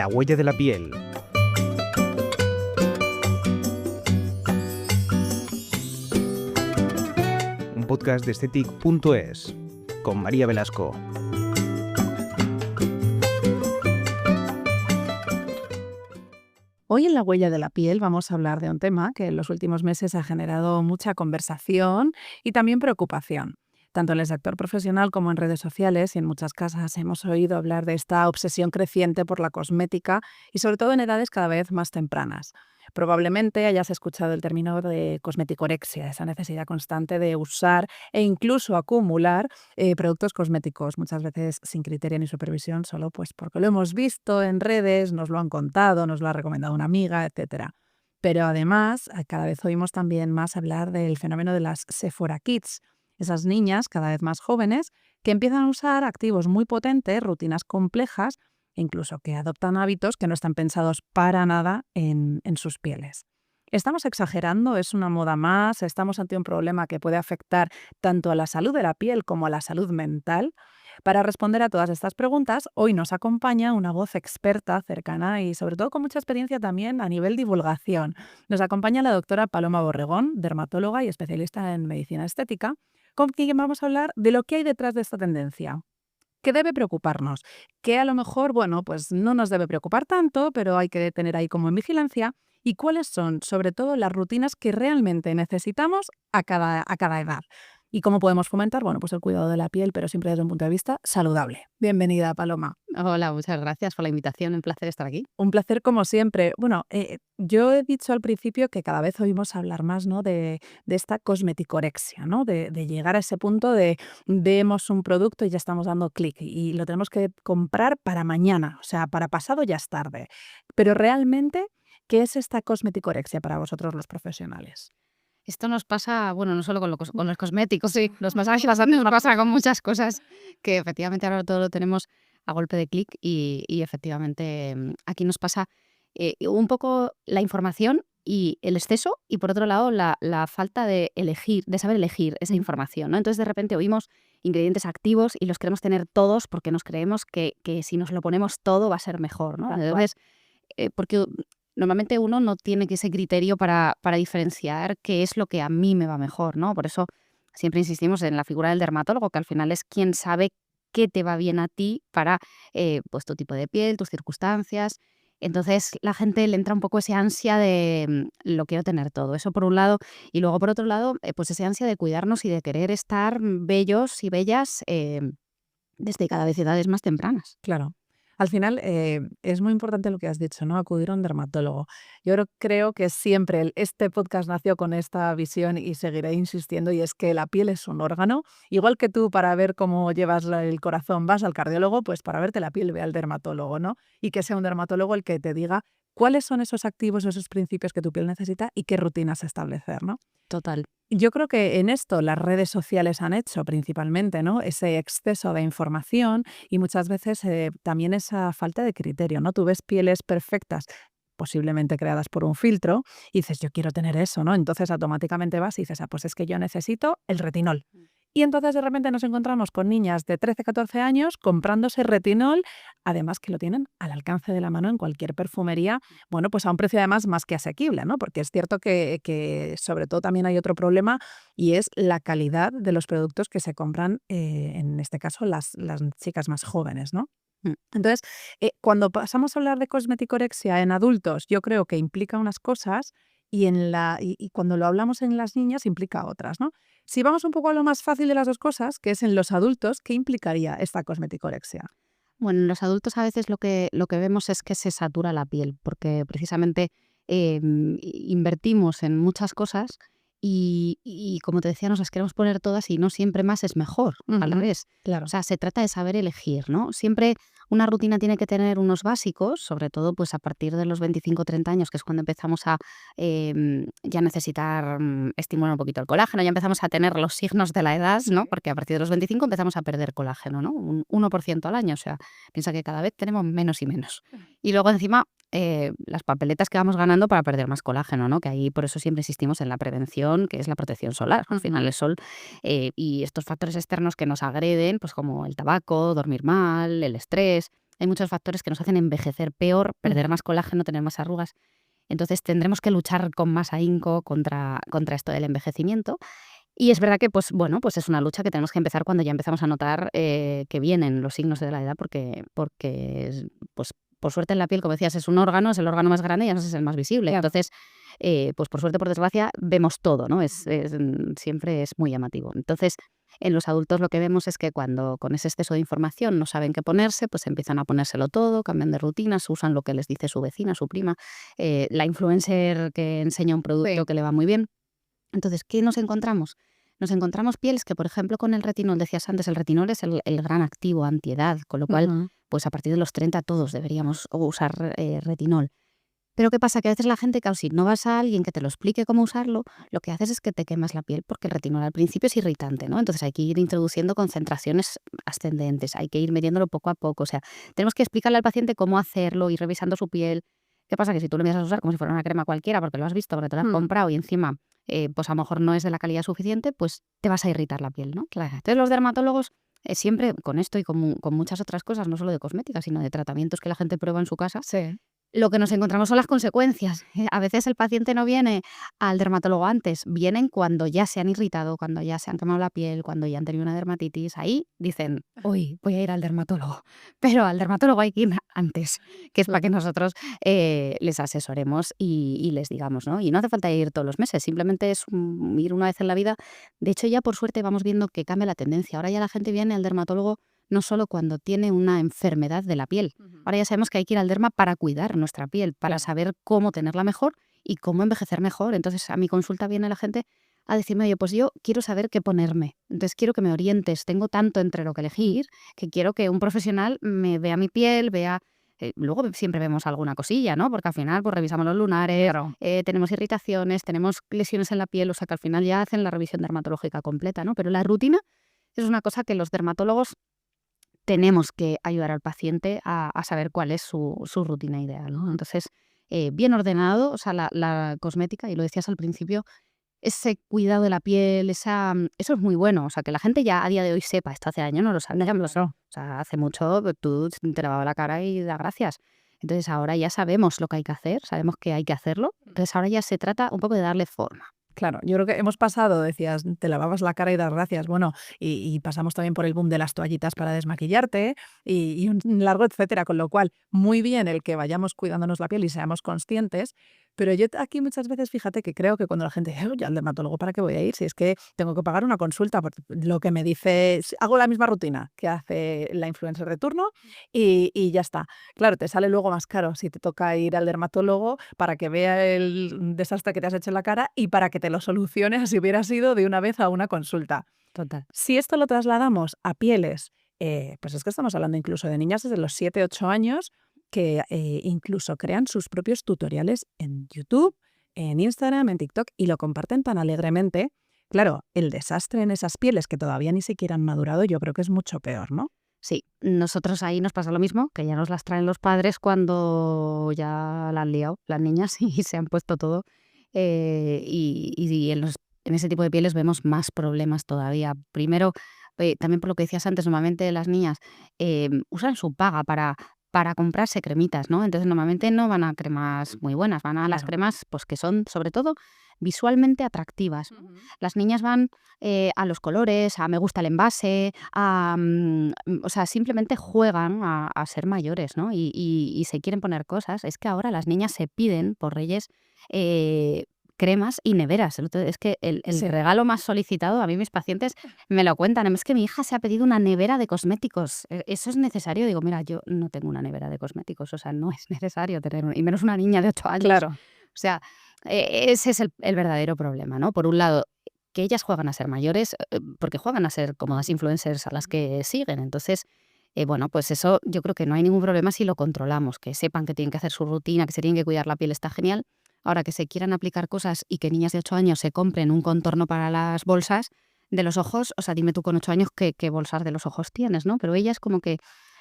La huella de la piel. Un podcast de Aesthetic.es con María Velasco. Hoy en La huella de la piel vamos a hablar de un tema que en los últimos meses ha generado mucha conversación y también preocupación. Tanto en el sector profesional como en redes sociales y en muchas casas hemos oído hablar de esta obsesión creciente por la cosmética y sobre todo en edades cada vez más tempranas. Probablemente hayas escuchado el término de cosmeticorexia, esa necesidad constante de usar e incluso acumular productos cosméticos, muchas veces sin criterio ni supervisión, solo pues porque lo hemos visto en redes, nos lo han contado, nos lo ha recomendado una amiga, etcétera. Pero además, cada vez oímos también más hablar del fenómeno de las Sephora Kids, esas niñas cada vez más jóvenes que empiezan a usar activos muy potentes, rutinas complejas, e incluso que adoptan hábitos que no están pensados para nada en sus pieles. ¿Estamos exagerando? ¿Es una moda más? ¿Estamos ante un problema que puede afectar tanto a la salud de la piel como a la salud mental? Para responder a todas estas preguntas, hoy nos acompaña una voz experta, cercana y sobre todo con mucha experiencia también a nivel divulgación. Nos acompaña la doctora Paloma Borregón, dermatóloga y especialista en medicina estética, con quien vamos a hablar de lo que hay detrás de esta tendencia. ¿Qué debe preocuparnos? Que a lo mejor, bueno, pues no nos debe preocupar tanto, pero hay que tener ahí como en vigilancia. ¿Y cuáles son, sobre todo, las rutinas que realmente necesitamos a cada edad? ¿Y cómo podemos fomentar? Bueno, pues el cuidado de la piel, pero siempre desde un punto de vista saludable. Bienvenida, Paloma. Hola, muchas gracias por la invitación. Un placer estar aquí. Un placer como siempre. Bueno, yo he dicho al principio que cada vez oímos hablar más, ¿no?, de esta cosmeticorexia, ¿no? De llegar a ese punto de vemos un producto y ya estamos dando clic y lo tenemos que comprar para mañana, o sea, para pasado ya es tarde. Pero realmente, ¿qué es esta cosmeticorexia para vosotros los profesionales? Esto nos pasa, bueno, no solo con los cosméticos, sí, los masajes láser nos pasa con muchas cosas que efectivamente ahora todo lo tenemos a golpe de clic y efectivamente aquí nos pasa un poco la información y el exceso y por otro lado la falta de elegir, de saber elegir esa información, ¿no? Entonces de repente oímos ingredientes activos y los queremos tener todos porque nos creemos que si nos lo ponemos todo va a ser mejor, ¿no? Entonces, porque normalmente uno no tiene ese criterio para diferenciar qué es lo que a mí me va mejor, ¿no? Por eso siempre insistimos en la figura del dermatólogo, que al final es quien sabe qué te va bien a ti para pues tu tipo de piel, tus circunstancias. Entonces la gente le entra un poco ese ansia de lo quiero tener todo, eso por un lado, y luego por otro lado, pues ese ansia de cuidarnos y de querer estar bellos y bellas desde cada vez edades más tempranas. Claro. Al final, es muy importante lo que has dicho, ¿no? Acudir a un dermatólogo. Yo creo que siempre este podcast nació con esta visión y seguiré insistiendo, y es que la piel es un órgano. Igual que tú para ver cómo llevas el corazón vas al cardiólogo, pues para verte la piel ve al dermatólogo, ¿no? Y que sea un dermatólogo el que te diga cuáles son esos activos, esos principios que tu piel necesita y qué rutinas establecer, ¿no? Total. Yo creo que en esto las redes sociales han hecho principalmente, ¿no?, ese exceso de información y muchas veces también esa falta de criterio, ¿no? Tú ves pieles perfectas, posiblemente creadas por un filtro, y dices, yo quiero tener eso, ¿no? Entonces automáticamente vas y dices, pues es que yo necesito el retinol. Y entonces de repente nos encontramos con niñas de 13, 14 años comprándose retinol, además que lo tienen al alcance de la mano en cualquier perfumería, bueno, pues a un precio además más que asequible, ¿no? Porque es cierto que sobre todo también hay otro problema y es la calidad de los productos que se compran, en este caso las chicas más jóvenes, ¿no? Mm. Entonces, cuando pasamos a hablar de cosmeticorexia en adultos, yo creo que implica unas cosas y cuando lo hablamos en las niñas implica otras, ¿no? Si vamos un poco a lo más fácil de las dos cosas, que es en los adultos, ¿qué implicaría esta cosmeticorexia? Bueno, en los adultos a veces lo que vemos es que se satura la piel, porque precisamente invertimos en muchas cosas y como te decía, nos las queremos poner todas y no siempre más es mejor, al Ujú, revés. claro. O sea, se trata de saber elegir, ¿no? Siempre una rutina tiene que tener unos básicos, sobre todo pues a partir de los 25 o 30 años, que es cuando empezamos a ya necesitar estimular un poquito el colágeno, ya empezamos a tener los signos de la edad, ¿no? Porque a partir de los 25 empezamos a perder colágeno, ¿no? Un 1% al año, o sea, piensa que cada vez tenemos menos y menos. Y luego encima las papeletas que vamos ganando para perder más colágeno, ¿no? Que ahí por eso siempre insistimos en la prevención, que es la protección solar. Al final el sol y estos factores externos que nos agreden, pues como el tabaco, dormir mal, el estrés, hay muchos factores que nos hacen envejecer peor, perder más colágeno, tener más arrugas. Entonces tendremos que luchar con más ahínco contra esto del envejecimiento. Y es verdad que, pues bueno, pues es una lucha que tenemos que empezar cuando ya empezamos a notar que vienen los signos de la edad, porque pues por suerte en la piel, como decías, es un órgano, es el órgano más grande y además es el más visible. Claro. Entonces, pues por suerte, por desgracia, vemos todo, ¿no? Siempre es muy llamativo. Entonces, en los adultos lo que vemos es que cuando con ese exceso de información no saben qué ponerse, pues empiezan a ponérselo todo, cambian de rutinas, usan lo que les dice su vecina, su prima, la influencer que enseña un producto que le va muy bien. Entonces, ¿qué nos encontramos? Nos encontramos pieles que, por ejemplo, con el retinol, decías antes, el retinol es el gran activo antiedad, con lo cual, pues a partir de los 30 todos deberíamos usar retinol. Pero ¿qué pasa? Que a veces la gente, claro, si no vas a alguien que te lo explique cómo usarlo, lo que haces es que te quemas la piel porque el retinol al principio es irritante, ¿no? Entonces hay que ir introduciendo concentraciones ascendentes, hay que ir midiéndolo poco a poco. O sea, tenemos que explicarle al paciente cómo hacerlo, ir revisando su piel. ¿Qué pasa? Que si tú lo empiezas a usar como si fuera una crema cualquiera porque lo has visto, porque te lo has comprado y encima pues a lo mejor no es de la calidad suficiente, pues te vas a irritar la piel, ¿no? Claro. Entonces los dermatólogos siempre con esto y con muchas otras cosas, no solo de cosmética, sino de tratamientos que la gente prueba en su casa, Sí. lo que nos encontramos son las consecuencias. A veces el paciente no viene al dermatólogo antes, vienen cuando ya se han irritado, cuando ya se han quemado la piel, cuando ya han tenido una dermatitis. Ahí dicen, hoy voy a ir al dermatólogo. Pero al dermatólogo hay que ir antes, que es para que nosotros les asesoremos y les digamos, ¿no? Y no hace falta ir todos los meses, simplemente es ir una vez en la vida. De hecho, ya por suerte vamos viendo que cambia la tendencia. Ahora ya la gente viene al dermatólogo no solo cuando tiene una enfermedad de la piel. Ahora ya sabemos que hay que ir al derma para cuidar nuestra piel, para saber cómo tenerla mejor y cómo envejecer mejor. Entonces, a mi consulta viene la gente a decirme, oye, pues yo quiero saber qué ponerme. Entonces, quiero que me orientes. Tengo tanto entre lo que elegir que quiero que un profesional me vea mi piel, vea... luego siempre vemos alguna cosilla, ¿no? Porque al final pues revisamos los lunares, tenemos irritaciones, tenemos lesiones en la piel, o sea que al final ya hacen la revisión dermatológica completa, ¿no? Pero la rutina es una cosa que los dermatólogos tenemos que ayudar al paciente a saber cuál es su rutina ideal, ¿no? Entonces, bien ordenado, o sea, la cosmética, y lo decías al principio, ese cuidado de la piel, eso es muy bueno. O sea, que la gente ya a día de hoy sepa, esto hace años no lo sabíamos. O sea, hace mucho tú te lavabas la cara y da gracias. Entonces, ahora ya sabemos lo que hay que hacer, sabemos que hay que hacerlo. Entonces, ahora ya se trata un poco de darle forma. Claro, yo creo que hemos pasado, decías, te lavabas la cara y das gracias. Bueno, y pasamos también por el boom de las toallitas para desmaquillarte y un largo etcétera. Con lo cual, muy bien el que vayamos cuidándonos la piel y seamos conscientes. Pero yo aquí muchas veces, fíjate que creo que cuando la gente dice, oye, al dermatólogo, ¿para qué voy a ir? Si es que tengo que pagar una consulta, porque lo que me dice, hago la misma rutina que hace la influencer de turno y ya está. Claro, te sale luego más caro si te toca ir al dermatólogo para que vea el desastre que te has hecho en la cara y para que te lo solucione si hubieras ido de una vez a una consulta. Total. Si esto lo trasladamos a pieles, pues es que estamos hablando incluso de niñas desde los 7, 8 años que incluso crean sus propios tutoriales en YouTube, en Instagram, en TikTok y lo comparten tan alegremente. Claro, el desastre en esas pieles que todavía ni siquiera han madurado yo creo que es mucho peor, ¿no? Sí, nosotros ahí nos pasa lo mismo, que ya nos las traen los padres cuando ya la han liado las niñas y se han puesto todo. Y en ese tipo de pieles vemos más problemas todavía. Primero, también por lo que decías antes, normalmente las niñas usan su paga para comprarse cremitas, ¿no? Entonces normalmente no van a cremas muy buenas, van a las Claro. cremas pues que son sobre todo visualmente atractivas, ¿no? Las niñas van a los colores, a me gusta el envase, o sea, simplemente juegan a ser mayores, ¿no? Y se quieren poner cosas. Es que ahora las niñas se piden por Reyes cremas y neveras. Es que el Sí. regalo más solicitado, a mí mis pacientes me lo cuentan, es que mi hija se ha pedido una nevera de cosméticos. ¿Eso es necesario? Digo, mira, yo no tengo una nevera de cosméticos, o sea, no es necesario tener y menos una niña de 8 años. Claro. O sea, ese es el verdadero problema, ¿no? Por un lado, que ellas juegan a ser mayores, porque juegan a ser como las influencers a las que siguen. Entonces, bueno, pues eso yo creo que no hay ningún problema si lo controlamos, que sepan que tienen que hacer su rutina, que se tienen que cuidar la piel, está genial. Ahora, que se quieran aplicar cosas y que niñas de 8 años se compren un contorno para las bolsas de los ojos, o sea, dime tú con 8 años qué bolsas de los ojos tienes, ¿no? Pero ellas como que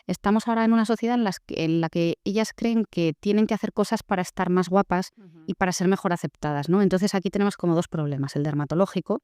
estamos ahora en una sociedad en la que ellas creen que tienen que hacer cosas para estar más guapas y para ser mejor aceptadas, ¿no? Entonces aquí tenemos como dos problemas. El dermatológico,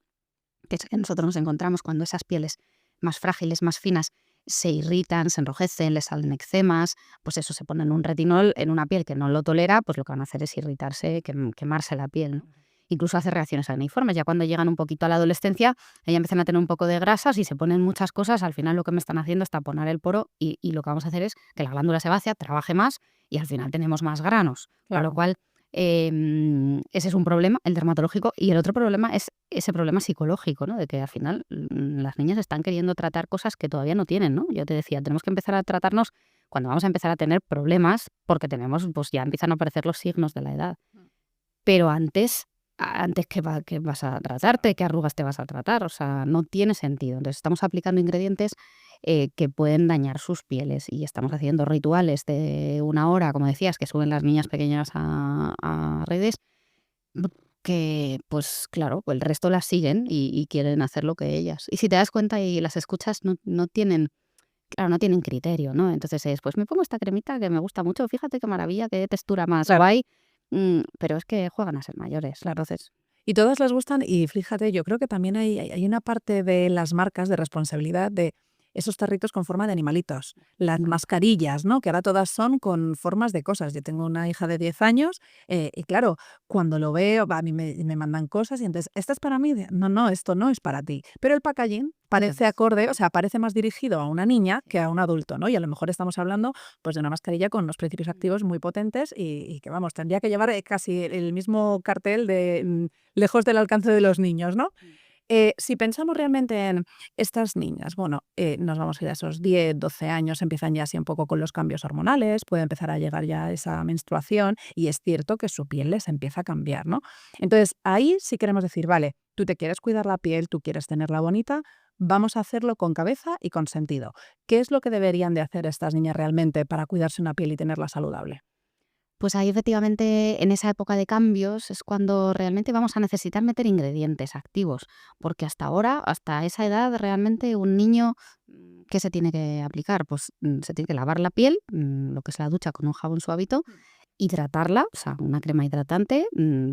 que es que nosotros nos encontramos cuando esas pieles más frágiles, más finas, se irritan, se enrojecen, les salen eczemas, pues eso, se ponen un retinol en una piel que no lo tolera, pues lo que van a hacer es irritarse, quemarse la piel, ¿no? Incluso hace reacciones acneiformes. Ya cuando llegan un poquito a la adolescencia, ya empiezan a tener un poco de grasas y se ponen muchas cosas. Al final lo que me están haciendo es taponar el poro y lo que vamos a hacer es que la glándula sebácea trabaje más y al final tenemos más granos. Con lo Claro. cual, ese es un problema, el dermatológico, y el otro problema es ese problema psicológico, ¿no? De que al final las niñas están queriendo tratar cosas que todavía no tienen, ¿no? Yo te decía, tenemos que empezar a tratarnos cuando vamos a empezar a tener problemas porque tenemos, pues ya empiezan a aparecer los signos de la edad. Pero antes ¿qué vas a tratarte? ¿Qué arrugas te vas a tratar? O sea, no tiene sentido. Entonces estamos aplicando ingredientes que pueden dañar sus pieles y estamos haciendo rituales de 1 hora, como decías, que suben las niñas pequeñas a redes, que pues claro, el resto las siguen y quieren hacer lo que ellas. Y si te das cuenta y las escuchas, no tienen, claro, no tienen criterio, ¿no? Entonces pues me pongo esta cremita que me gusta mucho, fíjate qué maravilla, qué textura más Claro. guay. Pero es que juegan a ser mayores. Claro. Entonces, Y todas les gustan y fíjate, yo creo que también hay una parte de las marcas de responsabilidad de esos tarritos con forma de animalitos, las mascarillas, ¿no? Que ahora todas son con formas de cosas. Yo tengo una hija de 10 años y claro, cuando lo veo, a mí me mandan cosas y entonces, ¿esta es para mí? No, esto no es para ti. Pero el packaging parece acorde, o sea, parece más dirigido a una niña que a un adulto, ¿no? Y a lo mejor estamos hablando pues de una mascarilla con unos principios activos muy potentes y que, vamos, tendría que llevar casi el mismo cartel de lejos del alcance de los niños, ¿no? Si pensamos realmente en estas niñas, bueno, nos vamos a ir a esos 10, 12 años, empiezan ya así un poco con los cambios hormonales, puede empezar a llegar ya esa menstruación y es cierto que su piel les empieza a cambiar, ¿no? Entonces, ahí sí queremos decir, vale, tú te quieres cuidar la piel, tú quieres tenerla bonita, vamos a hacerlo con cabeza y con sentido. ¿Qué es lo que deberían de hacer estas niñas realmente para cuidarse una piel y tenerla saludable? pues ahí efectivamente en esa época de cambios es cuando realmente vamos a necesitar meter ingredientes activos, porque hasta ahora, hasta esa edad, realmente un niño, ¿qué se tiene que aplicar? Pues se tiene que lavar la piel, lo que es la ducha con un jabón suavito, hidratarla, o sea, una crema hidratante,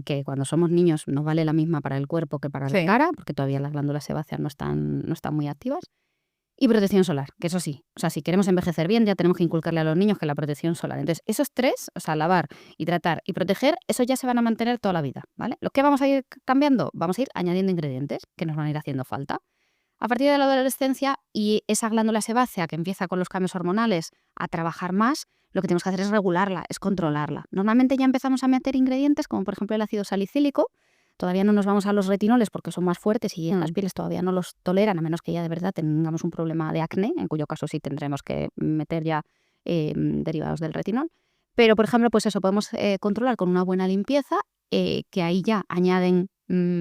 que cuando somos niños no vale la misma para el cuerpo que para la Sí. cara, porque todavía las glándulas sebáceas no están muy activas. Y protección solar, que eso sí, o sea, si queremos envejecer bien, ya tenemos que inculcarle a los niños que la protección solar. Entonces, esos tres, o sea, lavar, hidratar y proteger, eso ya se van a mantener toda la vida, ¿vale? ¿Lo que vamos a ir cambiando? Vamos a ir añadiendo ingredientes que nos van a ir haciendo falta. A partir de la adolescencia y esa glándula sebácea que empieza con los cambios hormonales a trabajar más, lo que tenemos que hacer es regularla, es controlarla. Normalmente ya empezamos a meter ingredientes como por ejemplo el ácido salicílico. Todavía no nos vamos a los retinoles porque son más fuertes y en las pieles todavía no los toleran, a menos que ya de verdad tengamos un problema de acné, en cuyo caso sí tendremos que meter ya derivados del retinol. Pero, por ejemplo, pues eso, podemos controlar con una buena limpieza, que ahí ya añaden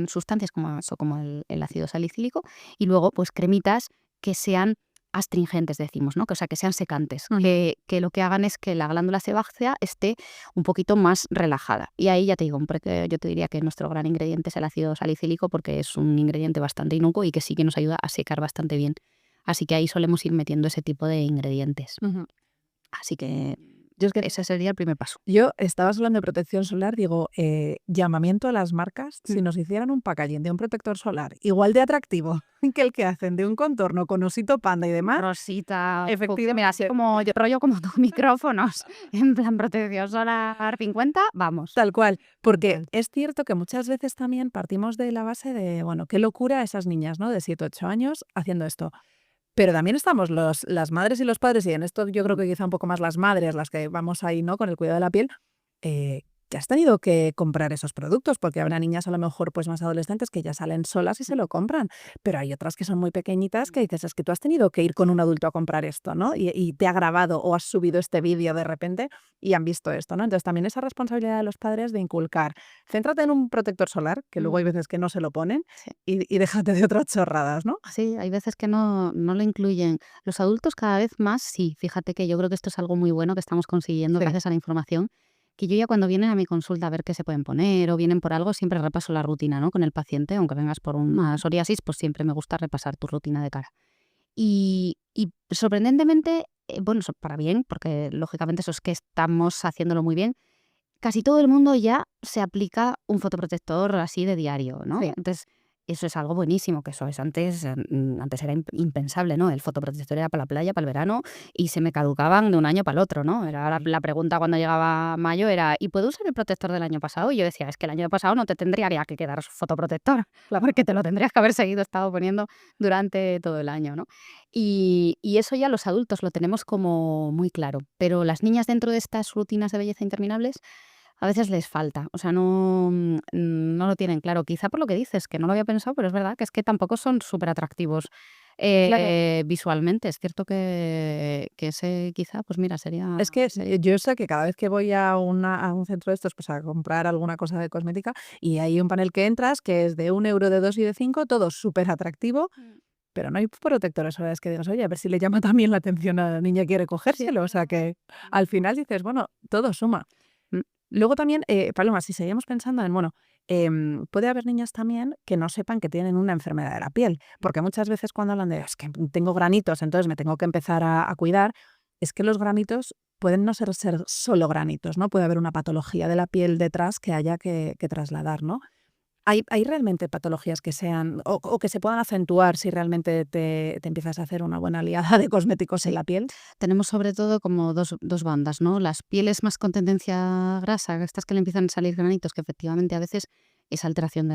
sustancias como eso, como el ácido salicílico, y luego pues cremitas que sean astringentes, decimos, ¿no? O sea, que sean secantes, que lo que hagan es que la glándula sebácea esté un poquito más relajada. Y ahí ya te digo, yo te diría que nuestro gran ingrediente es el ácido salicílico porque es un ingrediente bastante inocuo y que sí que nos ayuda a secar bastante bien. Así que ahí solemos ir metiendo ese tipo de ingredientes. Así que Yo es que ese sería el primer paso. Yo estabas hablando de protección solar, digo, llamamiento a las marcas, si nos hicieran un packaging de un protector solar igual de atractivo que el que hacen de un contorno con osito panda y demás, Rosita, efectivamente. mira, así como yo rollo como tus micrófonos, en plan protección solar 50, vamos. Tal cual, porque Total. es cierto que muchas veces también partimos de la base de, bueno, qué locura esas niñas, ¿no? De 7, 8 años haciendo esto. Pero también estamos las madres y los padres, y en esto yo creo que quizá un poco más las madres, las que vamos ahí, ¿no? Con el cuidado de la piel, que has tenido que comprar esos productos, porque habrá niñas a lo mejor pues más adolescentes que ya salen solas y se lo compran, pero hay otras que son muy pequeñitas que dices, es que tú has tenido que ir con un adulto a comprar esto, ¿no? Y te ha grabado o has subido este vídeo de repente y han visto esto, ¿no? Entonces también esa responsabilidad de los padres de inculcar, céntrate en un protector solar, que luego hay veces que no se lo ponen, Sí. y déjate de otras chorradas, ¿no? Sí, hay veces que no lo incluyen. Los adultos cada vez más sí. Fíjate que yo creo que esto es algo muy bueno que estamos consiguiendo Sí. gracias a la información. Que yo ya cuando vienen a mi consulta a ver qué se pueden poner o vienen por algo, siempre repaso la rutina, ¿no? Con el paciente, aunque vengas por una psoriasis, pues siempre me gusta repasar tu rutina de cara. Y sorprendentemente, bueno, para bien, porque lógicamente eso es que estamos haciéndolo muy bien, casi todo el mundo ya se aplica un fotoprotector así de diario, ¿no? Sí. Entonces, eso es algo buenísimo, que eso es antes era impensable, ¿no? El fotoprotector era para la playa, para el verano, y se me caducaban de un año para el otro, ¿no? Era la pregunta cuando llegaba mayo era, ¿y puedo usar el protector del año pasado? Y yo decía, es que el año pasado no te tendría que quedar fotoprotector, porque te lo tendrías que haber estado poniendo durante todo el año, ¿no? Y eso ya los adultos lo tenemos como muy claro, pero las niñas dentro de estas rutinas de belleza interminables a veces les falta, o sea, no lo tienen claro. Quizá por lo que dices, que no lo había pensado, pero es verdad que es que tampoco son súper atractivos visualmente. Es cierto que ese quizá, pues mira, sería... Es que yo sé que cada vez que voy a un centro de estos, pues a comprar alguna cosa de cosmética, y hay un panel que entras que es de 1 euro, de 2 y de 5, todo súper atractivo, pero no hay protectores solares que digas, oye, a ver si le llama también la atención a la niña y quiere cogérselo. O sea que al final dices, bueno, todo suma. Mm. Luego también, Paloma, si seguimos pensando en, bueno, puede haber niñas también que no sepan que tienen una enfermedad de la piel, porque muchas veces cuando hablan de, es que tengo granitos, entonces me tengo que empezar a cuidar, es que los granitos pueden no ser solo granitos, ¿no? Puede haber una patología de la piel detrás que haya que trasladar, ¿no? ¿Hay realmente patologías que sean o que se puedan acentuar si realmente te empiezas a hacer una buena aliada de cosméticos en Sí. la piel? Tenemos sobre todo como dos bandas, ¿no? Las pieles más con tendencia grasa, estas que le empiezan a salir granitos, que efectivamente a veces es alteración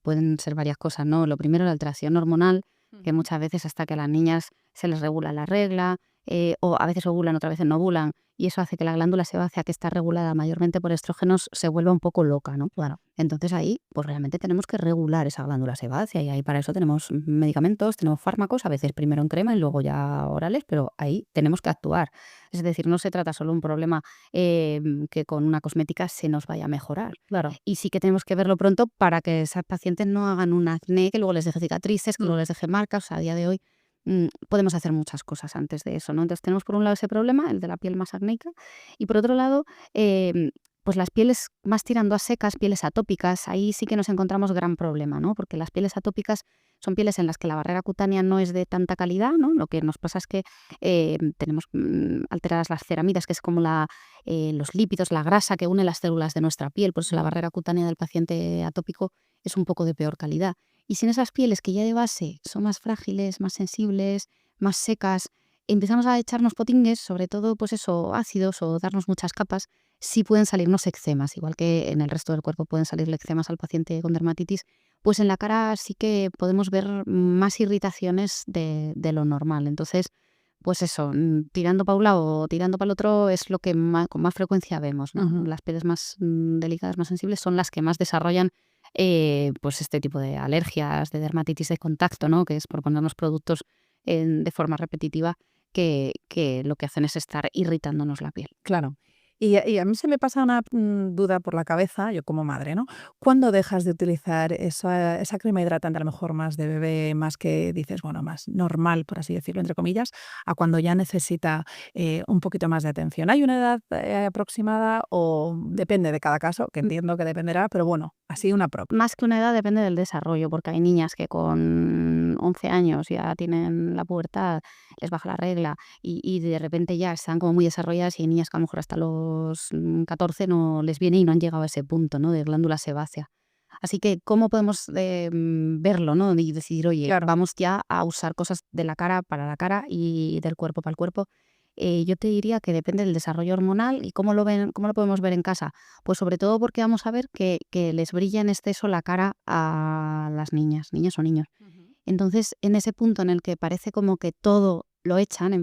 pueden ser varias cosas, ¿no? Lo primero, la alteración hormonal, que muchas veces hasta que a las niñas se les regula la regla, o a veces ovulan, otras veces no ovulan, y eso hace que la glándula sebácea, que está regulada mayormente por estrógenos, se vuelva un poco loca, ¿no? Claro. Entonces ahí, pues realmente tenemos que regular esa glándula sebácea, y ahí para eso tenemos medicamentos, tenemos fármacos, a veces primero en crema y luego ya orales, pero ahí tenemos que actuar. Es decir, no se trata solo de un problema que con una cosmética se nos vaya a mejorar. Claro. Y sí que tenemos que verlo pronto para que esas pacientes no hagan un acné que luego les deje cicatrices, que luego les deje marcas. O sea, a día de hoy podemos hacer muchas cosas antes de eso, ¿no? Entonces tenemos por un lado ese problema, el de la piel más acnéica, y por otro lado, pues las pieles más tirando a secas, pieles atópicas, ahí sí que nos encontramos gran problema, ¿no? Porque las pieles atópicas son pieles en las que la barrera cutánea no es de tanta calidad, ¿no? Lo que nos pasa es que tenemos alteradas las ceramidas, que es como los lípidos, la grasa que une las células de nuestra piel, por eso la barrera cutánea del paciente atópico es un poco de peor calidad. Y si en esas pieles que ya de base son más frágiles, más sensibles, más secas, empezamos a echarnos potingues, sobre todo pues eso, ácidos o darnos muchas capas, sí pueden salirnos eczemas, igual que en el resto del cuerpo pueden salirle eczemas al paciente con dermatitis, pues en la cara sí que podemos ver más irritaciones de lo normal. Entonces, pues eso, tirando para un lado o tirando para el otro es lo que con más frecuencia vemos, ¿no? Ujú. Las pieles más delicadas, más sensibles, son las que más desarrollan pues este tipo de alergias, de dermatitis de contacto, ¿no? Que es por ponernos productos de forma repetitiva que lo que hacen es estar irritándonos la piel. Claro. Y a mí se me pasa una duda por la cabeza, yo como madre, ¿no? ¿Cuándo dejas de utilizar esa crema hidratante, a lo mejor más de bebé, más que dices, bueno, más normal, por así decirlo, entre comillas, a cuando ya necesita un poquito más de atención? ¿Hay una edad aproximada o depende de cada caso, que entiendo que dependerá, pero bueno, así una propia? Más que una edad depende del desarrollo, porque hay niñas que con 11 años ya tienen la pubertad, les baja la regla y de repente ya están como muy desarrolladas, y hay niñas que a lo mejor hasta los 14 no les viene y no han llegado a ese punto, ¿no? De glándula sebácea. Así que, ¿cómo podemos verlo, ¿no? Y decidir, oye, Claro. vamos ya a usar cosas de la cara para la cara y del cuerpo para el cuerpo? Yo te diría que depende del desarrollo hormonal. ¿Y cómo lo podemos ver en casa? Pues sobre todo porque vamos a ver que les brilla en exceso la cara a las niñas o niños. Entonces, en ese punto en el que parece como que todo lo echan,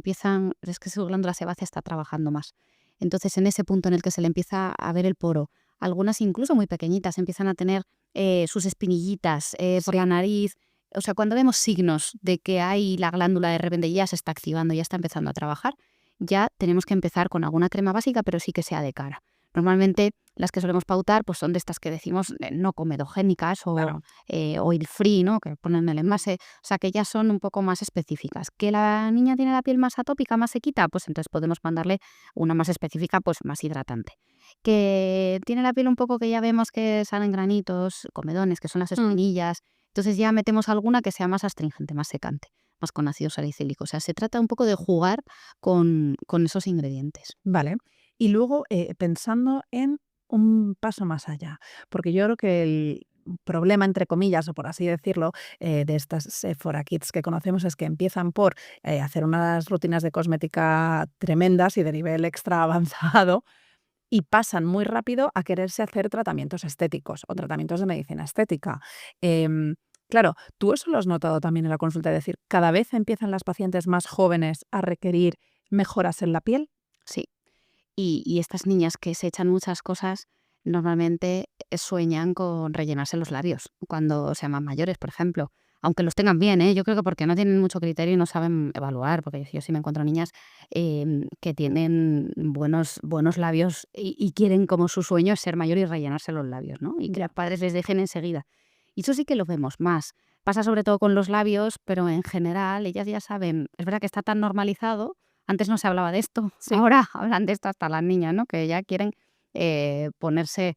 es que su glándula sebácea está trabajando más. Entonces, en ese punto en el que se le empieza a ver el poro, algunas incluso muy pequeñitas empiezan a tener sus espinillitas por la nariz. O sea, cuando vemos signos de que hay la glándula de repente ya se está activando, ya está empezando a trabajar, ya tenemos que empezar con alguna crema básica, pero sí que sea de cara. Normalmente las que solemos pautar pues son de estas que decimos no comedogénicas o Claro. oil free, ¿no? Que ponen el envase, o sea que ya son un poco más específicas. ¿Que la niña tiene la piel más atópica, más sequita? Pues entonces podemos mandarle una más específica, pues más hidratante. ¿Que tiene la piel un poco que ya vemos que salen granitos, comedones, que son las espinillas? Entonces ya metemos alguna que sea más astringente, más secante, más con ácido salicílico. O sea, se trata un poco de jugar con esos ingredientes. Vale. Y luego, pensando en un paso más allá, porque yo creo que problema, entre comillas, o por así decirlo, de estas Sephora Kids que conocemos es que empiezan por hacer unas rutinas de cosmética tremendas y de nivel extra avanzado y pasan muy rápido a quererse hacer tratamientos estéticos o tratamientos de medicina estética. Em, claro, ¿tú eso lo has notado también en la consulta? Es decir, ¿cada vez empiezan las pacientes más jóvenes a requerir mejoras en la piel? Sí. Y estas niñas que se echan muchas cosas normalmente sueñan con rellenarse los labios cuando sean más mayores, por ejemplo. Aunque los tengan bien, ¿eh? Yo creo que porque no tienen mucho criterio y no saben evaluar, porque yo sí me encuentro niñas que tienen buenos labios y quieren como su sueño es ser mayor y rellenarse los labios, ¿no? Y que los padres les dejen enseguida. Y eso sí que lo vemos más. Pasa sobre todo con los labios, pero en general ellas ya saben, es verdad que está tan normalizado. Antes no se hablaba de esto, Sí. ahora hablan de esto hasta las niñas, ¿no? Que ya quieren ponerse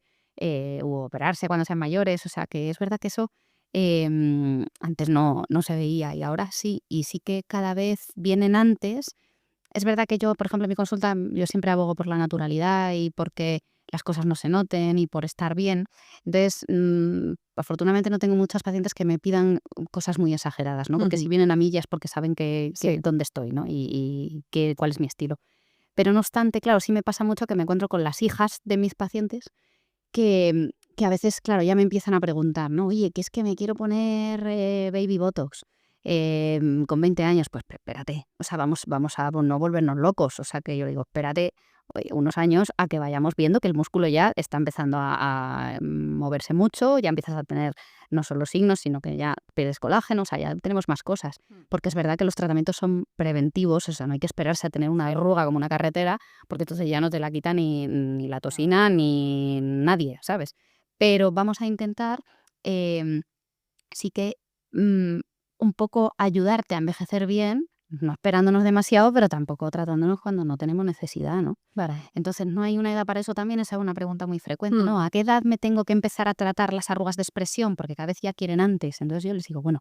u operarse cuando sean mayores. O sea, que es verdad que eso antes no se veía y ahora sí. Y sí que cada vez vienen antes. Es verdad que yo, por ejemplo, en mi consulta, yo siempre abogo por la naturalidad y porque las cosas no se noten y por estar bien. Entonces, afortunadamente no tengo muchas pacientes que me pidan cosas muy exageradas, ¿no? Porque si vienen a mí ya es porque saben que Sí. dónde estoy, ¿no? Y cuál es mi estilo. Pero no obstante, claro, sí me pasa mucho que me encuentro con las hijas de mis pacientes que a veces, claro, ya me empiezan a preguntar, ¿no? Oye, que es que me quiero poner baby botox con 20 años. Pues espérate, o sea, vamos a no volvernos locos. O sea, que yo digo, espérate unos años a que vayamos viendo que el músculo ya está empezando a moverse mucho, ya empiezas a tener no solo signos, sino que ya pierdes colágeno, o sea, ya tenemos más cosas. Porque es verdad que los tratamientos son preventivos, o sea, no hay que esperarse a tener una verruga como una carretera, porque entonces ya no te la quita ni la toxina ni nadie, ¿sabes? Pero vamos a intentar sí que un poco ayudarte a envejecer bien, no esperándonos demasiado, pero tampoco tratándonos cuando no tenemos necesidad, ¿no? Claro. Entonces, ¿no hay una edad para eso también? Esa es una pregunta muy frecuente, ¿no? ¿A qué edad me tengo que empezar a tratar las arrugas de expresión? Porque cada vez ya quieren antes. Entonces yo les digo, bueno,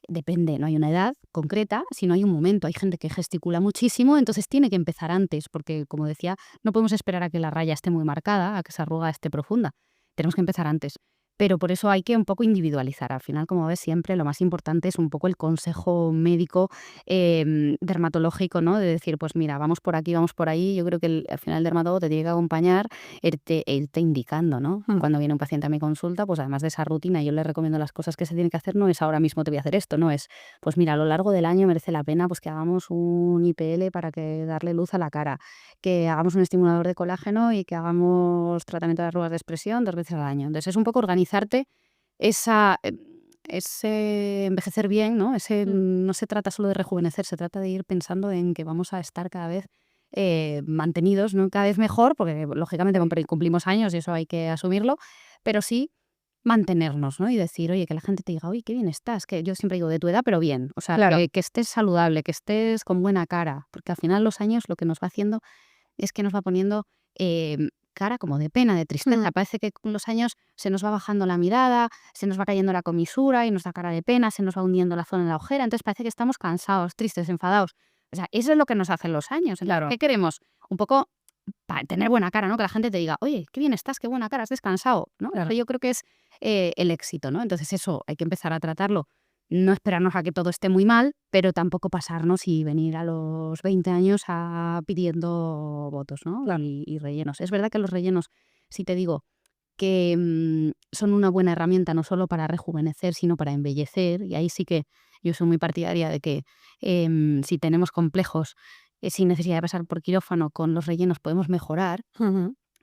depende, no hay una edad concreta, sino hay un momento. Hay gente que gesticula muchísimo, entonces tiene que empezar antes, porque, como decía, no podemos esperar a que la raya esté muy marcada, a que esa arruga esté profunda. Tenemos que empezar antes. Pero por eso hay que un poco individualizar. Al final, como ves, siempre lo más importante es un poco el consejo médico dermatológico, ¿no? De decir, pues mira, vamos por aquí, vamos por ahí. Yo creo que al final el dermatólogo te tiene que acompañar, irte indicando, ¿no? Cuando viene un paciente a mi consulta, pues además de esa rutina, yo le recomiendo las cosas que se tienen que hacer. No es ahora mismo te voy a hacer esto, no es, pues mira, a lo largo del año merece la pena pues que hagamos un IPL para que darle luz a la cara, que hagamos un estimulador de colágeno y que hagamos tratamiento de arrugas de expresión 2 veces al año. Entonces es un poco organizarte ese envejecer bien, ¿no? No se trata solo de rejuvenecer, se trata de ir pensando en que vamos a estar cada vez mantenidos, ¿no? Cada vez mejor, porque lógicamente cumplimos años y eso hay que asumirlo, pero sí mantenernos, ¿no? Y decir, oye, que la gente te diga, oye, qué bien estás, que yo siempre digo de tu edad, pero bien, o sea, Claro. que estés saludable, que estés con buena cara, porque al final los años lo que nos va haciendo es que nos va poniendo cara como de pena, de tristeza. Parece que con los años se nos va bajando la mirada, se nos va cayendo la comisura y nos da cara de pena, se nos va hundiendo la zona de la ojera, entonces parece que estamos cansados, tristes, enfadados. O sea, eso es lo que nos hacen los años. Entonces, Claro. ¿qué queremos? Un poco para tener buena cara, ¿no? Que la gente te diga, oye, qué bien estás, qué buena cara, has descansado, ¿no? Claro. Eso yo creo que es el éxito, ¿no? Entonces eso hay que empezar a tratarlo. No esperarnos a que todo esté muy mal, pero tampoco pasarnos y venir a los 20 años pidiendo votos, ¿no? Claro. Y rellenos. Es verdad que los rellenos, si te digo que son una buena herramienta no solo para rejuvenecer, sino para embellecer, y ahí sí que yo soy muy partidaria de que si tenemos complejos sin necesidad de pasar por quirófano, con los rellenos podemos mejorar.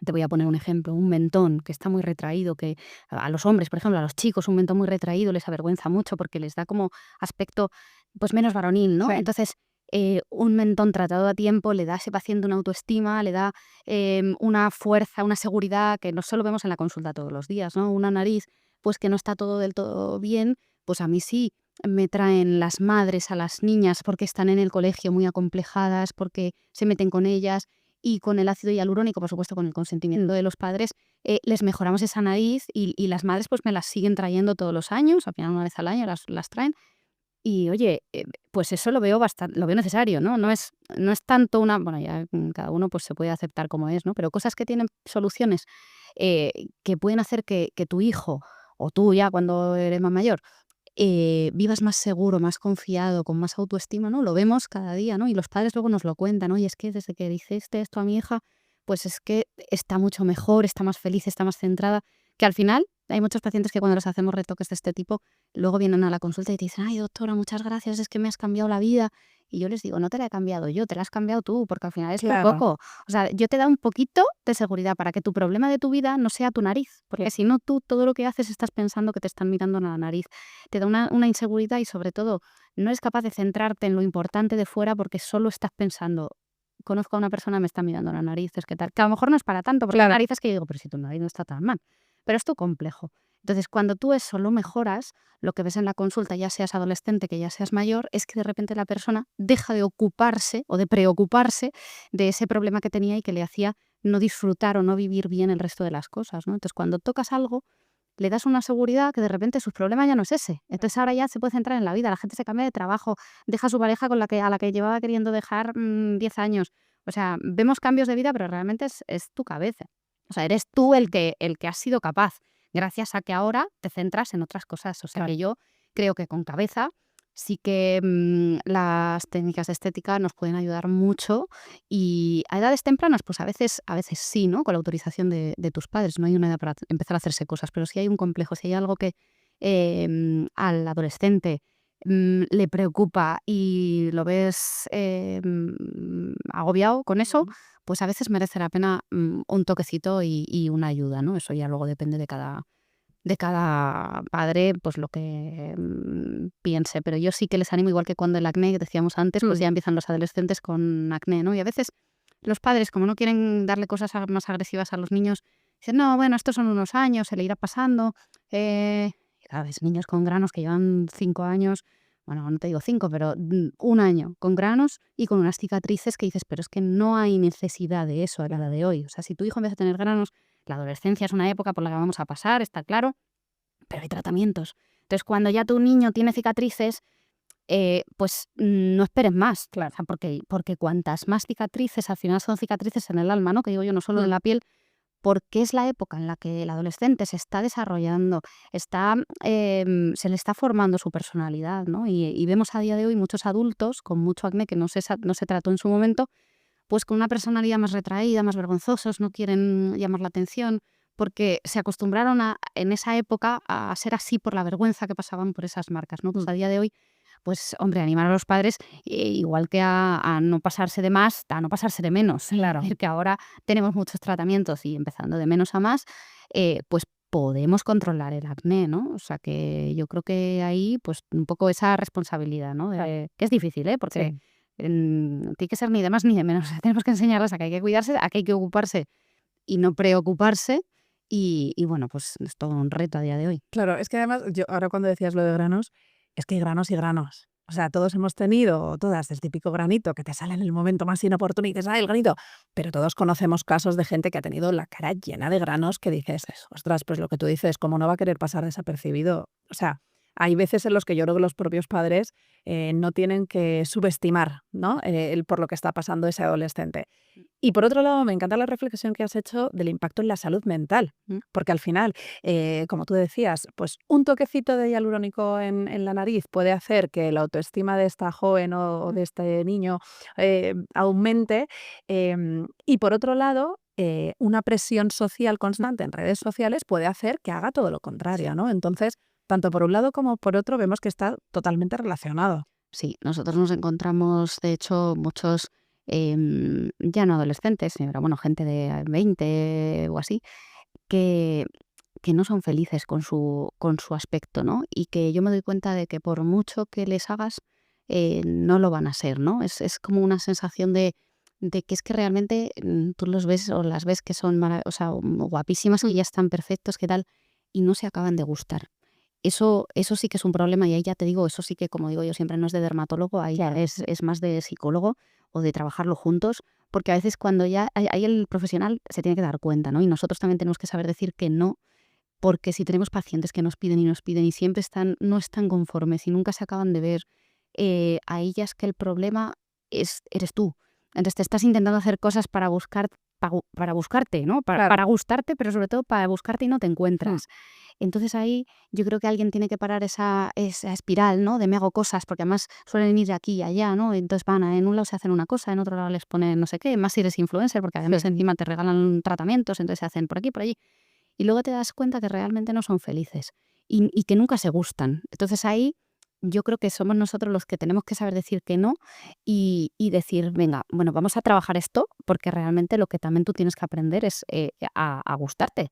Te voy a poner un ejemplo, un mentón que está muy retraído, que a los hombres, por ejemplo, a los chicos, un mentón muy retraído les avergüenza mucho porque les da como aspecto pues menos varonil, ¿no? Sí. Entonces, un mentón tratado a tiempo le da a ese paciente una autoestima, le da una fuerza, una seguridad que no solo vemos en la consulta todos los días, ¿no? Una nariz pues que no está todo del todo bien, pues a mí sí me traen las madres a las niñas porque están en el colegio muy acomplejadas, porque se meten con ellas y con el ácido hialurónico, por supuesto con el consentimiento de los padres, les mejoramos esa nariz y las madres pues me las siguen trayendo todos los años, al final una vez al año las traen. Y oye, pues eso lo veo lo veo necesario, ¿no? No es tanto bueno, ya cada uno pues se puede aceptar como es, ¿no? Pero cosas que tienen soluciones que pueden hacer que tu hijo o tú ya cuando eres más mayor, vivas más seguro, más confiado, con más autoestima, ¿no? Lo vemos cada día, ¿no? Y los padres luego nos lo cuentan, oye, es que desde que dijiste esto a mi hija, pues es que está mucho mejor, está más feliz, está más centrada, que al final hay muchos pacientes que cuando les hacemos retoques de este tipo, luego vienen a la consulta y te dicen, ay, doctora, muchas gracias, es que me has cambiado la vida. Y yo les digo, no te la he cambiado yo, te la has cambiado tú, porque al final es por Claro, poco. O sea, yo te da un poquito de seguridad para que tu problema de tu vida no sea tu nariz, porque si no, tú todo lo que haces estás pensando que te están mirando en la nariz. Te da una inseguridad y sobre todo no eres capaz de centrarte en lo importante de fuera porque solo estás pensando, conozco a una persona, me está mirando la nariz, es que tal, que a lo mejor no es para tanto, porque hay claro. narices que digo, pero si tu nariz no está tan mal, pero es tu complejo. Entonces, cuando tú eso lo mejoras, lo que ves en la consulta, ya seas adolescente, que ya seas mayor, es que de repente la persona deja de ocuparse o de preocuparse de ese problema que tenía y que le hacía no disfrutar o no vivir bien el resto de las cosas, ¿no? Entonces, cuando tocas algo, le das una seguridad que de repente su problema ya no es ese. Entonces ahora ya se puede centrar en la vida, la gente se cambia de trabajo, deja a su pareja con a la que llevaba queriendo dejar 10 años. O sea, vemos cambios de vida, pero realmente es tu cabeza. O sea, eres tú el que has sido capaz, gracias a que ahora te centras en otras cosas. O sea, Claro. que yo creo que con cabeza sí que las técnicas de estética nos pueden ayudar mucho y a edades tempranas, pues a veces sí, ¿no? Con la autorización de tus padres. No hay una edad para empezar a hacerse cosas, pero si hay un complejo, si hay algo que al adolescente le preocupa y lo ves agobiado con eso, pues a veces merece la pena un toquecito y una ayuda, ¿no? Eso ya luego depende de cada padre, pues lo que piense. Pero yo sí que les animo, igual que cuando el acné, que decíamos antes, pues ya empiezan los adolescentes con acné, ¿no? Y a veces los padres, como no quieren darle cosas más agresivas a los niños, dicen, no, bueno, estos son unos años, se le irá pasando. Y cada vez niños con granos que llevan 5 años, bueno, no te digo 5, pero un año con granos y con unas cicatrices que dices, pero es que no hay necesidad de eso a la edad de hoy. O sea, si tu hijo empieza a tener granos, la adolescencia es una época por la que vamos a pasar, está claro, pero hay tratamientos. Entonces, cuando ya tu niño tiene cicatrices, pues no esperes más. Claro. O sea, porque cuantas más cicatrices, al final son cicatrices en el alma, ¿no? Que digo yo, no solo en la piel, porque es la época en la que el adolescente se está desarrollando, se le está formando su personalidad, ¿no? Y vemos a día de hoy muchos adultos con mucho acné que no se trató en su momento, pues con una personalidad más retraída, más vergonzosos, no quieren llamar la atención, porque se acostumbraron en esa época a ser así por la vergüenza que pasaban por esas marcas, ¿no? Pues a día de hoy, pues hombre, animar a los padres, igual que a no pasarse de más, a no pasarse de menos. Claro. Es decir, que ahora tenemos muchos tratamientos y empezando de menos a más, pues podemos controlar el acné, ¿no? O sea que yo creo que ahí, pues un poco esa responsabilidad, ¿no? Que es difícil, ¿eh? Porque Sí. tiene que ser ni de más ni de menos. O sea, tenemos que enseñarles a que hay que cuidarse, a que hay que ocuparse y no preocuparse. Y bueno, pues es todo un reto a día de hoy. Claro, es que además, yo ahora cuando decías lo de granos, es que hay granos y granos. O sea, todos hemos tenido, o todas, el típico granito que te sale en el momento más inoportuno y dices, ¡ay, el granito! Pero todos conocemos casos de gente que ha tenido la cara llena de granos que dices, ostras, pues lo que tú dices, ¿cómo no va a querer pasar desapercibido? O sea, hay veces en los que yo creo que los propios padres no tienen que subestimar, ¿no? Por lo que está pasando ese adolescente. Y por otro lado, me encanta la reflexión que has hecho del impacto en la salud mental, Mm. porque al final, como tú decías, pues un toquecito de hialurónico en la nariz puede hacer que la autoestima de esta joven o de este niño aumente. Y por otro lado, una presión social constante en redes sociales puede hacer que haga todo lo contrario, ¿no? Entonces, tanto por un lado como por otro, vemos que está totalmente relacionado. Sí, nosotros nos encontramos, de hecho, muchos, ya no adolescentes, pero bueno, gente de 20 o así, que, que no son felices con su aspecto, ¿no? Y que yo me doy cuenta de que por mucho que les hagas, no lo van a ser, ¿no? Es como una sensación de que es que realmente tú los ves o las ves que son o sea, guapísimas y ya están perfectos, ¿qué tal? Y no se acaban de gustar. Eso sí que es un problema y ahí ya te digo, eso sí que, como digo yo siempre, no es de dermatólogo, ahí ya Claro. es más de psicólogo o de trabajarlo juntos, porque a veces cuando ya ahí el profesional se tiene que dar cuenta, ¿no? Y nosotros también tenemos que saber decir que no, porque si tenemos pacientes que nos piden y siempre no están conformes y nunca se acaban de ver, a ellas que el problema eres tú. Entonces te estás intentando hacer cosas para buscarte, ¿no? Claro. Para gustarte, pero sobre todo para buscarte y no te encuentras. Entonces ahí yo creo que alguien tiene que parar esa espiral, ¿no? De me hago cosas, porque además suelen ir de aquí y allá, ¿no? Entonces en un lado se hacen una cosa, en otro lado les ponen no sé qué, más si eres influencer, porque además encima te regalan tratamientos, entonces se hacen por aquí, por allí. Y luego te das cuenta que realmente no son felices y que nunca se gustan. Entonces ahí yo creo que somos nosotros los que tenemos que saber decir que no y decir, venga, bueno, vamos a trabajar esto, porque realmente lo que también tú tienes que aprender es a gustarte.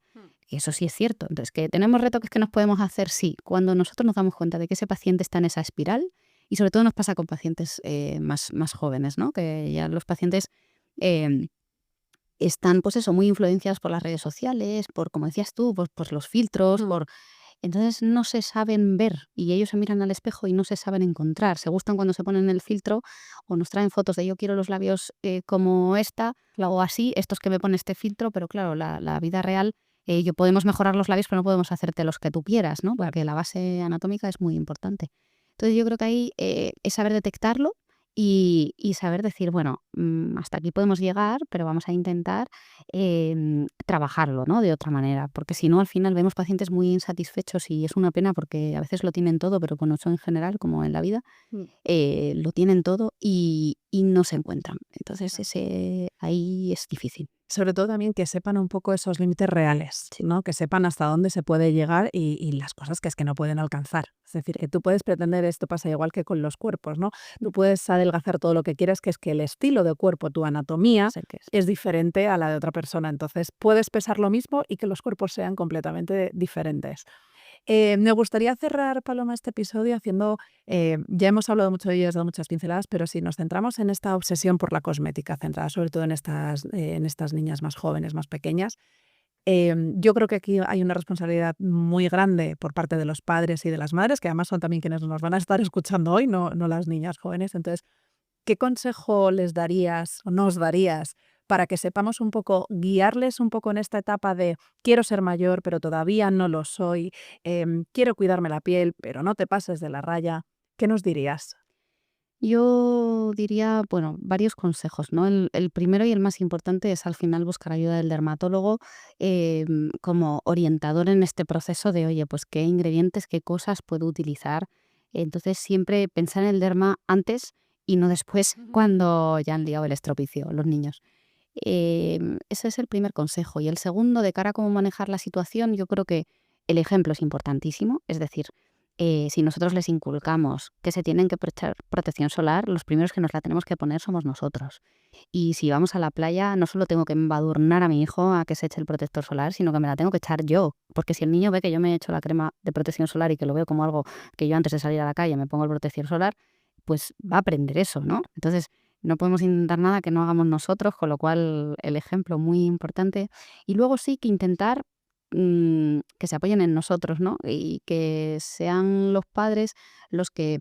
Y eso sí es cierto. Entonces, que tenemos retoques que nos podemos hacer, sí, cuando nosotros nos damos cuenta de que ese paciente está en esa espiral, y sobre todo nos pasa con pacientes más jóvenes, ¿no? Que ya los pacientes eh, están, pues eso, muy influenciados por las redes sociales, por, como decías tú, por los filtros, entonces no se saben ver y ellos se miran al espejo y no se saben encontrar. Se gustan cuando se ponen el filtro o nos traen fotos de yo quiero los labios como esta o así, estos que me pone este filtro, pero claro, la vida real, yo podemos mejorar los labios, pero no podemos hacerte los que tú quieras, ¿no? Porque la base anatómica es muy importante. Entonces yo creo que ahí es saber detectarlo y saber decir, bueno, hasta aquí podemos llegar, pero vamos a intentar trabajarlo, ¿no? De otra manera, porque si no, al final vemos pacientes muy insatisfechos y es una pena porque a veces lo tienen todo, pero bueno, eso en general, como en la vida, lo tienen todo y no se encuentran. Entonces ahí es difícil. Sobre todo también que sepan un poco esos límites reales, ¿no? Que sepan hasta dónde se puede llegar y las cosas que es que no pueden alcanzar. Es decir, que tú puedes pretender, esto pasa igual que con los cuerpos, ¿no? Tú puedes adelgazar todo lo que quieras, que es que el estilo de cuerpo, tu anatomía, Sé que es diferente a la de otra persona. Entonces, puedes pesar lo mismo y que los cuerpos sean completamente diferentes. Me gustaría cerrar, Paloma, este episodio haciendo, ya hemos hablado mucho de ello, has dado muchas pinceladas, pero si nos centramos en esta obsesión por la cosmética, centrada sobre todo en estas niñas más jóvenes, más pequeñas, yo creo que aquí hay una responsabilidad muy grande por parte de los padres y de las madres, que además son también quienes nos van a estar escuchando hoy, no las niñas jóvenes. Entonces, ¿qué consejo les darías o nos darías para que sepamos un poco, guiarles un poco en esta etapa de quiero ser mayor, pero todavía no lo soy, quiero cuidarme la piel, pero no te pases de la raya? ¿Qué nos dirías? Yo diría, bueno, varios consejos, ¿no? El primero y el más importante es al final buscar ayuda del dermatólogo como orientador en este proceso de, oye, pues qué ingredientes, qué cosas puedo utilizar. Entonces siempre pensar en el derma antes y no después cuando ya han liado el estropicio los niños. Ese es el primer consejo. Y el segundo, de cara a cómo manejar la situación, yo creo que el ejemplo es importantísimo. Es decir, si nosotros les inculcamos que se tienen que echar protección solar, los primeros que nos la tenemos que poner somos nosotros. Y si vamos a la playa, no solo tengo que embadurnar a mi hijo a que se eche el protector solar, sino que me la tengo que echar yo. Porque si el niño ve que yo me he hecho la crema de protección solar y que lo veo como algo que yo antes de salir a la calle me pongo el protector solar, pues va a aprender eso, ¿no? Entonces, no podemos intentar nada que no hagamos nosotros, con lo cual el ejemplo muy importante. Y luego sí que intentar que se apoyen en nosotros, ¿no? Y que sean los padres los que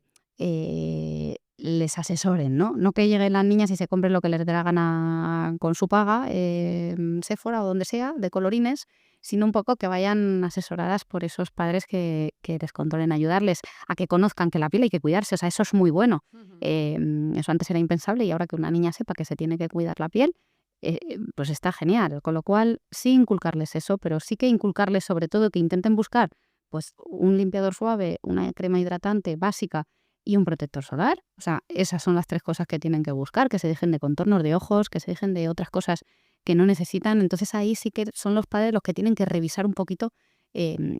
les asesoren, ¿no? No que lleguen las niñas y se compren lo que les dé la gana con su paga, Sephora o donde sea, de colorines, sino un poco que vayan asesoradas por esos padres que les controlen, ayudarles a que conozcan que la piel hay que cuidarse. O sea, eso es muy bueno. Eso antes era impensable y ahora que una niña sepa que se tiene que cuidar la piel, pues está genial. Con lo cual, sí inculcarles eso, pero sí que inculcarles sobre todo que intenten buscar pues un limpiador suave, una crema hidratante básica y un protector solar. O sea, esas son las tres cosas que tienen que buscar, que se dejen de contornos de ojos, que se dejen de otras cosas que no necesitan. Entonces ahí sí que son los padres los que tienen que revisar un poquito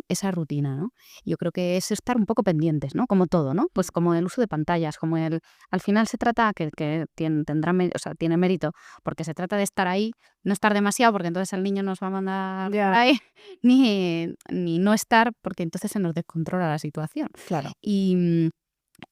esa rutina, ¿no? Yo creo que es estar un poco pendientes, ¿no? Como todo, ¿no? Pues como el uso de pantallas, como al final se trata que tiene mérito, porque se trata de estar ahí, no estar demasiado, porque entonces el niño nos va a mandar por ahí, ni no estar, porque entonces se nos descontrola la situación. Claro.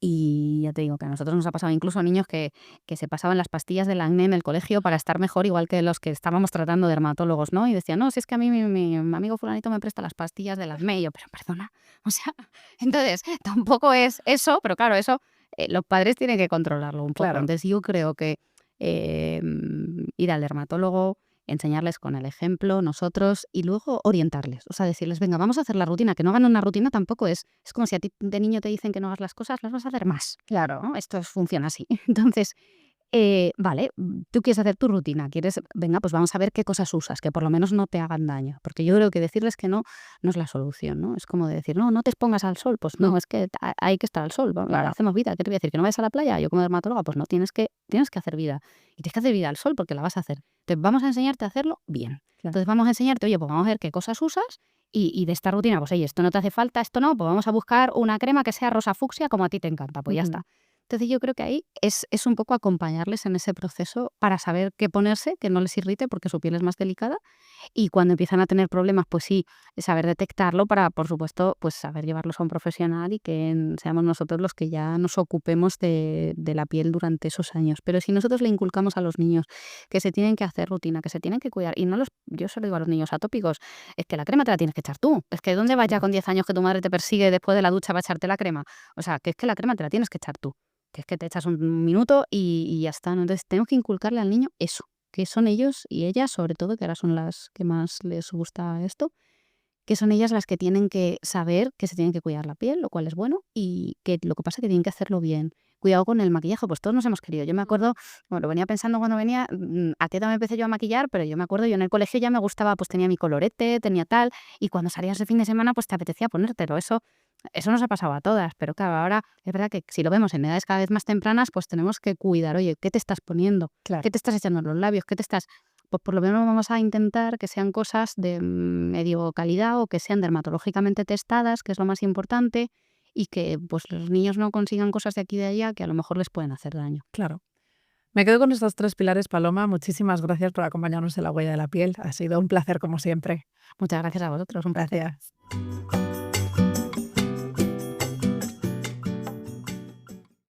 Y ya te digo que a nosotros nos ha pasado incluso niños que se pasaban las pastillas del acné en el colegio para estar mejor, igual que los que estábamos tratando dermatólogos, ¿no? Y decían, no, si es que a mí mi amigo fulanito me presta las pastillas del acné. Y yo, pero perdona, o sea, entonces tampoco es eso, pero claro, eso los padres tienen que controlarlo un poco. Claro. Entonces yo creo que ir al dermatólogo, enseñarles con el ejemplo, nosotros, y luego orientarles. O sea, decirles, venga, vamos a hacer la rutina. Que no hagan una rutina tampoco es como si a ti de niño te dicen que no hagas las cosas, las vas a hacer más. Claro. ¿No? Esto funciona así. Entonces, Vale, tú quieres hacer tu rutina, venga, pues vamos a ver qué cosas usas, que por lo menos no te hagan daño. Porque yo creo que decirles que no es la solución, ¿no? Es como de decir, no te expongas al sol. Pues no, es que hay que estar al sol. Claro. Hacemos vida. ¿Qué te voy a decir? ¿Que no vayas a la playa? Yo como dermatóloga, pues no, tienes que hacer vida. Y tienes que hacer vida al sol porque la vas a hacer. Entonces vamos a enseñarte a hacerlo bien. Claro. Entonces vamos a enseñarte, oye, pues vamos a ver qué cosas usas y de esta rutina, pues oye, esto no te hace falta, esto no, pues vamos a buscar una crema que sea rosa fucsia como a ti te encanta, pues ya está. Entonces yo creo que ahí es un poco acompañarles en ese proceso para saber qué ponerse, que no les irrite porque su piel es más delicada y cuando empiezan a tener problemas, pues sí, saber detectarlo para, por supuesto, pues saber llevarlos a un profesional y que seamos nosotros los que ya nos ocupemos de la piel durante esos años. Pero si nosotros le inculcamos a los niños que se tienen que hacer rutina, que se tienen que cuidar, y yo se lo digo a los niños atópicos, es que la crema te la tienes que echar tú. Es que ¿dónde vas ya con 10 años que tu madre te persigue después de la ducha para echarte la crema? O sea, que es que la crema te la tienes que echar tú. Que es que te echas un minuto y ya está, ¿no? Entonces tenemos que inculcarle al niño eso, que son ellos y ellas, sobre todo, que ahora son las que más les gusta esto, que son ellas las que tienen que saber que se tienen que cuidar la piel, lo cual es bueno, y que lo que pasa es que tienen que hacerlo bien. Cuidado con el maquillaje, pues todos nos hemos querido. Yo me acuerdo, bueno, lo venía pensando cuando venía, a qué edad me empecé yo a maquillar, pero yo me acuerdo, yo en el colegio ya me gustaba, pues tenía mi colorete, tenía tal, y cuando salías de fin de semana, pues te apetecía ponértelo. Eso nos ha pasado a todas, pero claro, ahora es verdad que si lo vemos en edades cada vez más tempranas, pues tenemos que cuidar, oye, ¿qué te estás poniendo? Claro. ¿Qué te estás echando en los labios? Pues por lo menos vamos a intentar que sean cosas de medio calidad o que sean dermatológicamente testadas, que es lo más importante, y que pues los niños no consigan cosas de aquí y de allá que a lo mejor les pueden hacer daño. Claro. Me quedo con estos 3 pilares, Paloma. Muchísimas gracias por acompañarnos en La huella de la piel. Ha sido un placer como siempre. Muchas gracias a vosotros, un placer. Gracias.